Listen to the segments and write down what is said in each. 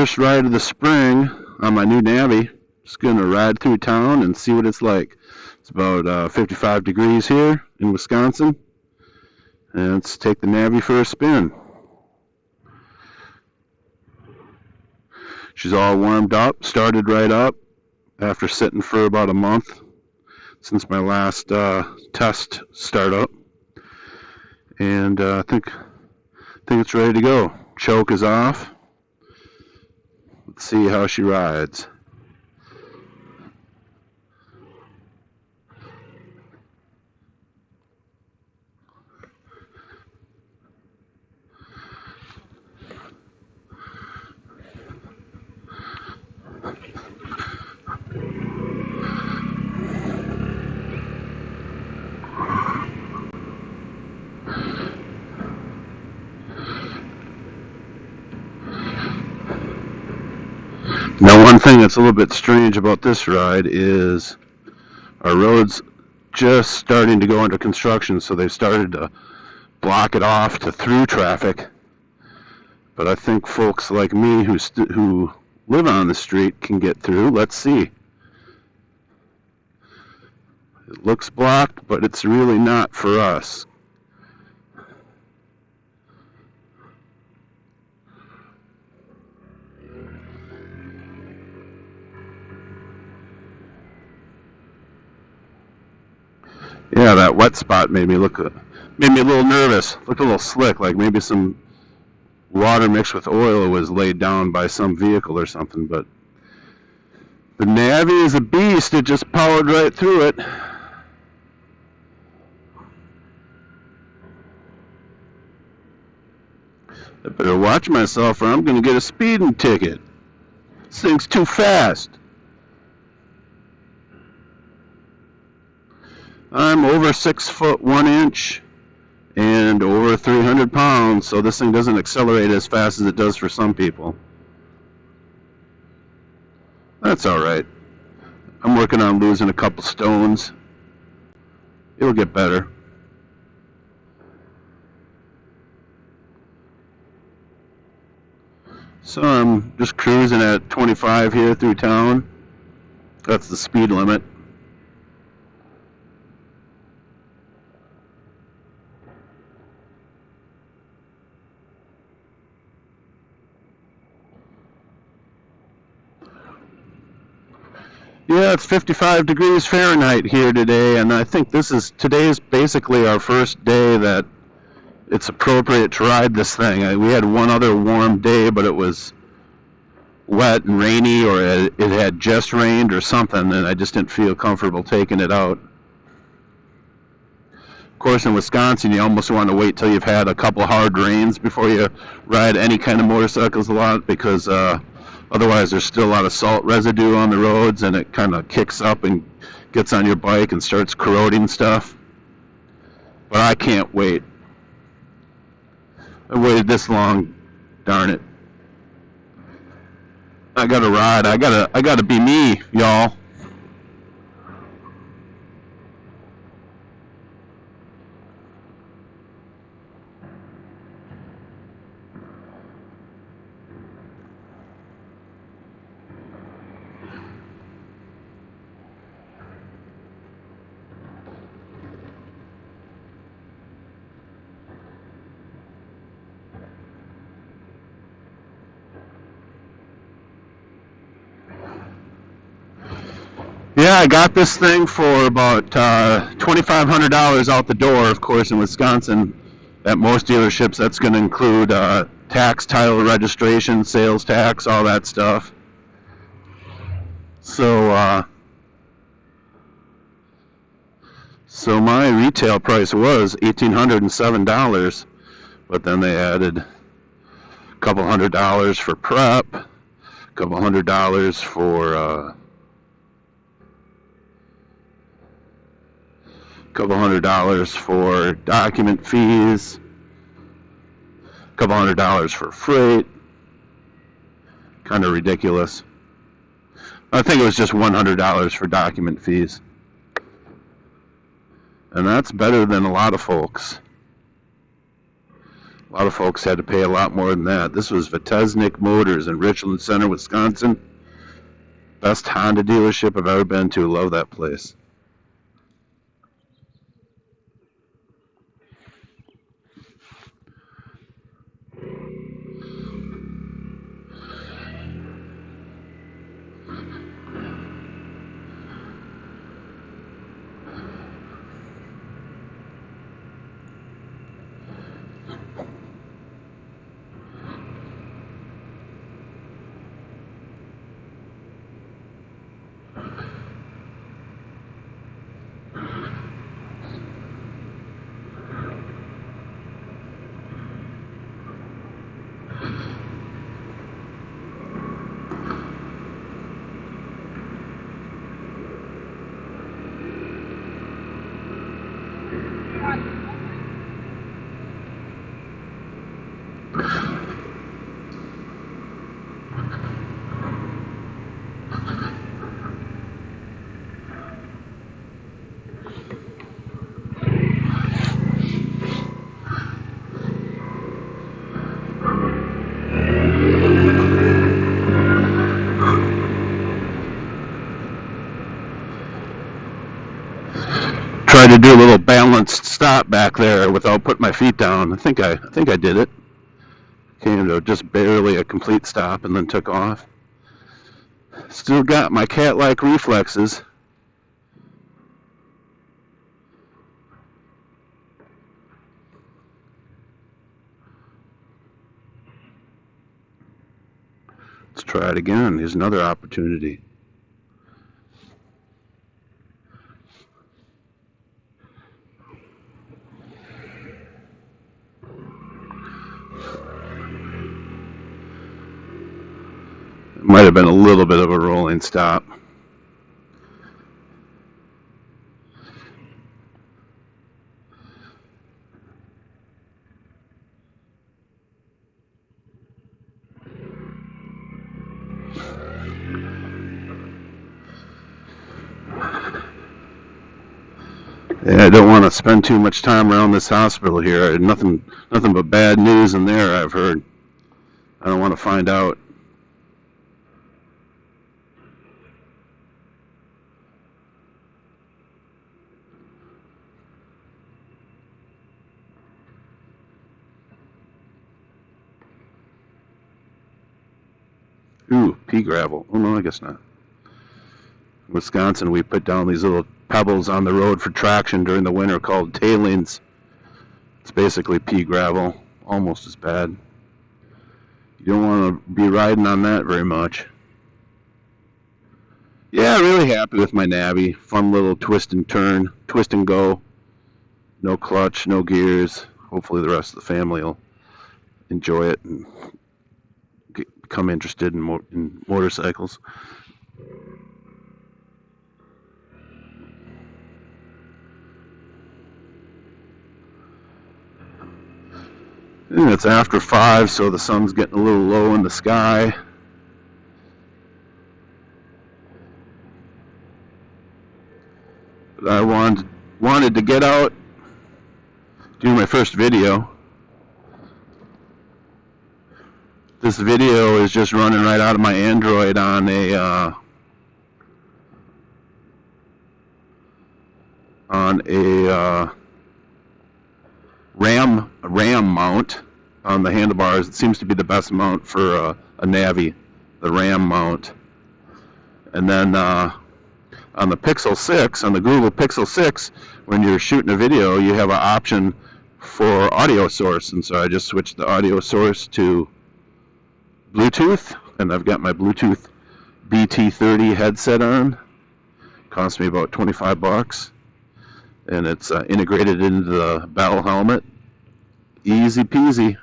first ride of the spring on my new Navi. Just going to ride through town and see what it's like. It's about 55 degrees here in Wisconsin. And let's take the Navi for a spin. She's all warmed up, started right up after sitting for about a month since my last test startup. And I think it's ready to go. Choke is off. Let's see how she rides. Now, one thing that's a little bit strange about this ride is our road's just starting to go under construction, so they've started to block it off to through traffic. But I think folks like me who live on the street can get through. Let's see. It looks blocked, but it's really not for us. Yeah, that wet spot made me a little nervous. Looked a little slick, like maybe some water mixed with oil was laid down by some vehicle or something. But the Navi is a beast. It just powered right through it. I better watch myself or I'm going to get a speeding ticket. This thing's too fast. I'm over 6 foot 1 inch and over 300 pounds, so this thing doesn't accelerate as fast as it does for some people. That's alright. I'm working on losing a couple stones. It'll get better. So I'm just cruising at 25 here through town. That's the speed limit. Yeah, it's 55 degrees Fahrenheit here today, and I think today's basically our first day that it's appropriate to ride this thing. We had one other warm day, but it was wet and rainy, or it had just rained or something, and I just didn't feel comfortable taking it out. Of course, in Wisconsin, you almost want to wait till you've had a couple hard rains before you ride any kind of motorcycles a lot, because otherwise there's still a lot of salt residue on the roads, and it kind of kicks up and gets on your bike and starts corroding stuff. But I can't wait. I waited this long, darn it. I gotta ride. I gotta be me, y'all. Yeah, I got this thing for about $2,500 out the door. Of course, in Wisconsin, at most dealerships, that's going to include tax, title, registration, sales tax, all that stuff. So my retail price was $1,807, but then they added a couple $100 for prep, a couple $100 for couple $100 for document fees, couple $100 for freight. Kind of ridiculous. I think it was just $100 for document fees. And that's better than a lot of folks. A A lot of folks had to pay a lot more than that. This was JZAQ Motors in Richland Center, Wisconsin. Best Honda dealership I've ever been to. Love that place. Tried to do a little balanced stop back there without putting my feet down. I think I did it. Came to just barely a complete stop and then took off. Still got my cat-like reflexes. Let's try it again. Here's another opportunity. Might have been a little bit of a rolling stop. Yeah, I don't want to spend too much time around this hospital here. Nothing but bad news in there, I've heard. I don't want to find out. Ooh, pea gravel. Oh no, I guess not. In Wisconsin, we put down these little pebbles on the road for traction during the winter called tailings. It's basically pea gravel, almost as bad. You don't want to be riding on that very much. Yeah, really happy with my Navi. Fun little twist and turn, twist and go. No clutch, no gears. Hopefully the rest of the family will enjoy it and become interested in motorcycles. And it's after 5, so the sun's getting a little low in the sky. But I wanted to get out, do my first video. This video is just running right out of my Android on a ram mount on the handlebars. It seems to be the best mount for a Navi, the ram mount. And then on the Pixel 6, on the Google Pixel 6, when you're shooting a video, you have an option for audio source. And so I just switched the audio source to Bluetooth, and I've got my Bluetooth BT30 headset on. Cost me about 25 bucks. And it's integrated into the Bell helmet. Easy peasy.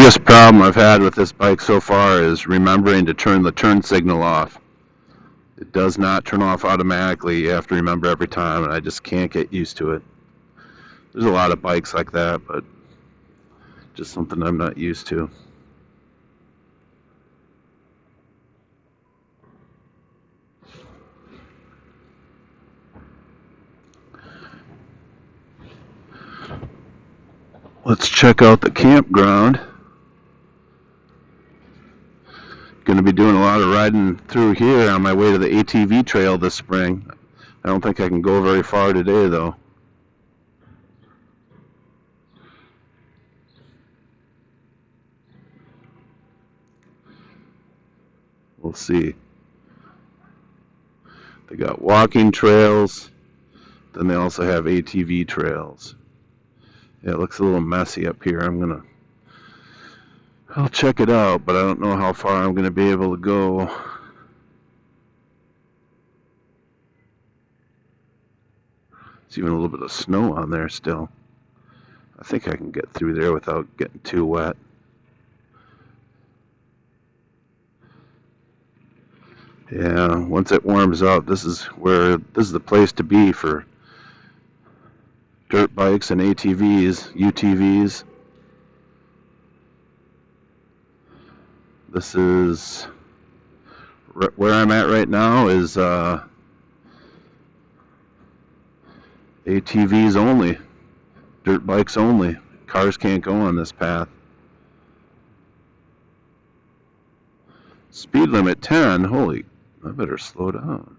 biggest problem I've had with this bike so far is remembering to turn the turn signal off. It does not turn off automatically. You have to remember every time, and I just can't get used to it. There's a lot of bikes like that, but just something I'm not used to. Let's check out the campground. Going to be doing a lot of riding through here on my way to the ATV Trail this spring. I don't think I can go very far today, though. We'll see. They got walking trails, then they also have ATV trails. Yeah, it looks a little messy up here. I'll check it out, but I don't know how far I'm gonna be able to go. There's even a little bit of snow on there still. I think I can get through there without getting too wet. Yeah, once it warms up, this is the place to be for dirt bikes and ATVs, UTVs. This is where I'm at right now is ATVs only, dirt bikes only. Cars can't go on this path. Speed limit 10. Holy, I better slow down.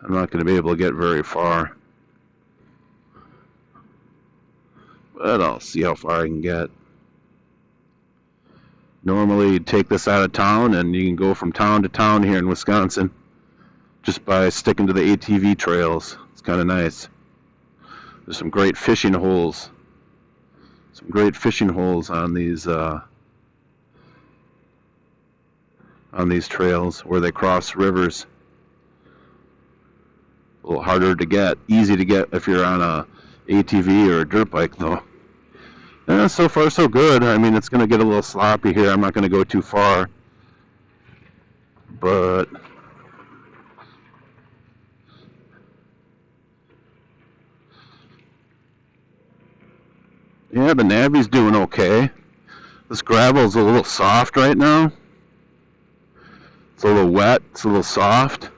I'm not going to be able to get very far, but I'll see how far I can get. Normally you'd take this out of town and you can go from town to town here in Wisconsin just by sticking to the ATV trails. It's kind of nice. There's some great fishing holes. Some great fishing holes on these trails where they cross rivers. A little harder to get, easy to get if you're on a ATV or a dirt bike though. And so far so good. I mean, it's going to get a little sloppy here. I'm not going to go too far. But yeah, the Navi's doing okay. This gravel's a little soft right now. It's a little wet, it's a little soft.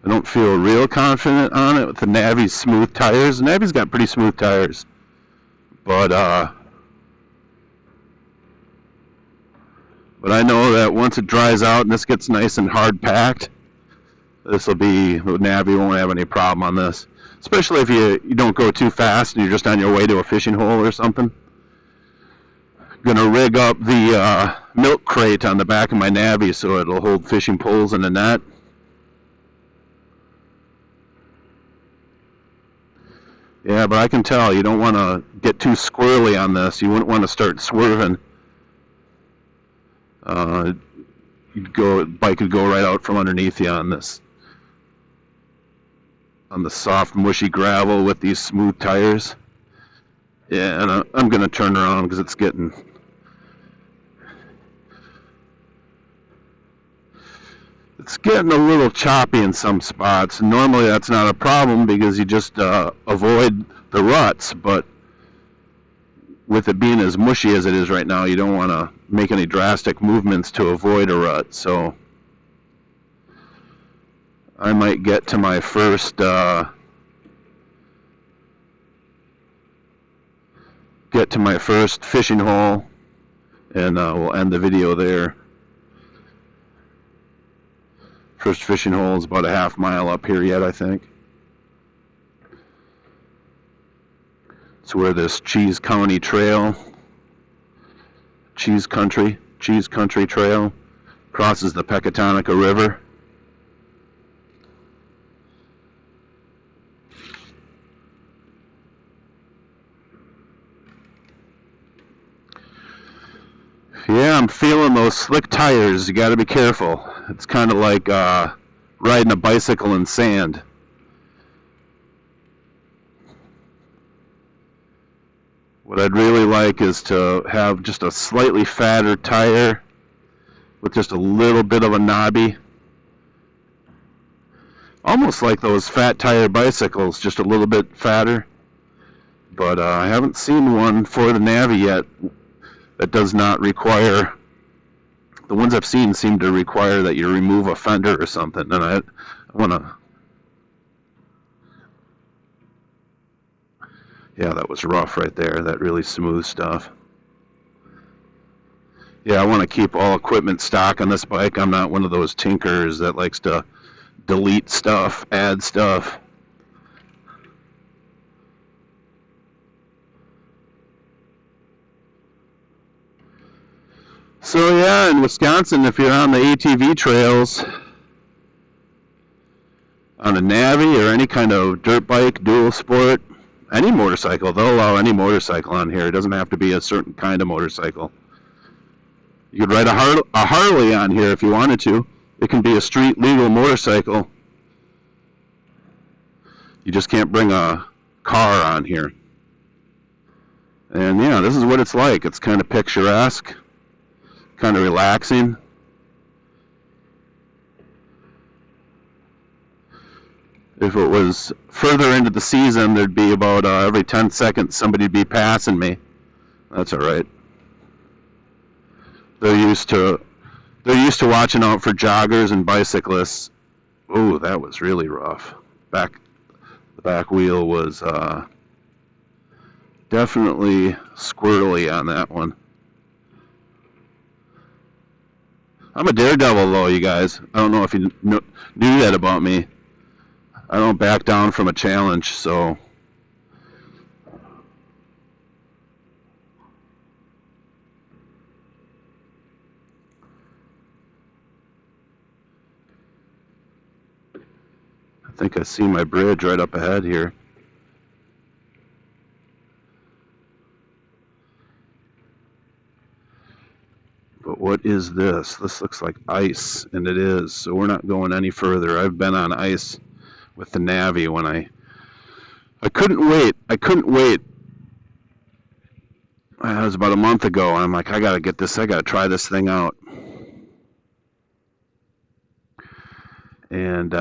I don't feel real confident on it with the Navi's smooth tires. The Navi's got pretty smooth tires. But I know that once it dries out and this gets nice and hard packed, the Navi won't have any problem on this. Especially if you don't go too fast and you're just on your way to a fishing hole or something. Gonna rig up the milk crate on the back of my Navi so it'll hold fishing poles in a net. Yeah, but I can tell you don't want to get too squirrely on this. You wouldn't want to start swerving. Bike could go right out from underneath you on this. On the soft, mushy gravel with these smooth tires. Yeah, and I'm going to turn around because it's getting a little choppy in some spots. Normally that's not a problem because you just avoid the ruts, but with it being as mushy as it is right now, you don't want to make any drastic movements to avoid a rut. So I might get to my first fishing hole, and we'll end the video there. First fishing hole is about a half mile up here yet, I think. It's where this Cheese Country Trail crosses the Pecatonica River. Yeah, I'm feeling those slick tires. You got to be careful. It's kind of like riding a bicycle in sand. What I'd really like is to have just a slightly fatter tire with just a little bit of a knobby. Almost like those fat tire bicycles, just a little bit fatter. But I haven't seen one for the Navi yet that does not require, the ones I've seen seem to require that you remove a fender or something, and I want to, yeah, that was rough right there, that really smooth stuff. Yeah, I want to keep all equipment stock on this bike. I'm not one of those tinkers that likes to delete stuff, add stuff. So yeah, in Wisconsin, if you're on the ATV trails, on a Navi or any kind of dirt bike, dual sport, any motorcycle, they'll allow any motorcycle on here. It doesn't have to be a certain kind of motorcycle. You could ride a Harley on here if you wanted to. It can be a street legal motorcycle. You just can't bring a car on here. And yeah, this is what it's like. It's kind of picturesque, kind of relaxing. If it was further into the season, there'd be about every 10 seconds somebody'd be passing me. That's all right. They're used to watching out for joggers and bicyclists. Ooh, that was really rough. The back wheel was definitely squirrely on that one. I'm a daredevil, though, you guys. I don't know if you knew that about me. I don't back down from a challenge, so. I think I see my bridge right up ahead here. But what is this? This looks like ice, and it is, so we're not going any further. I've been on ice with the Navi when I couldn't wait. It was about a month ago. I'm like, I gotta try this thing out. And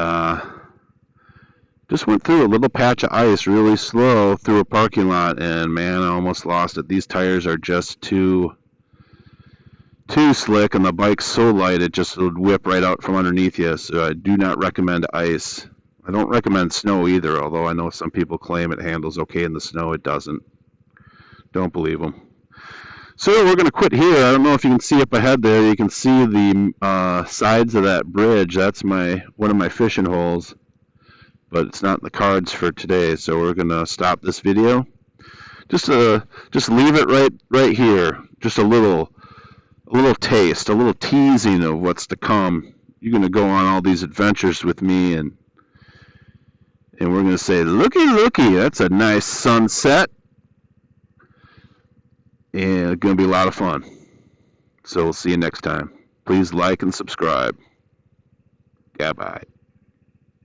just went through a little patch of ice really slow through a parking lot, and man, I almost lost it. These tires are just too slick, and the bike's so light it just would whip right out from underneath you. So I do not recommend ice. I don't recommend snow either, although I know some people claim it handles okay in the snow. It doesn't. Don't believe them. So we're going to quit here. I don't know if you can see up ahead there. You can see the sides of that bridge. That's one of my fishing holes, but it's not in the cards for today. So we're going to stop this video. Just leave it right here. Just a little taste, a little teasing of what's to come. You're going to go on all these adventures with me, and we're going to say, looky, that's a nice sunset. And it's going to be a lot of fun. So we'll see you next time. Please like and subscribe. Goodbye.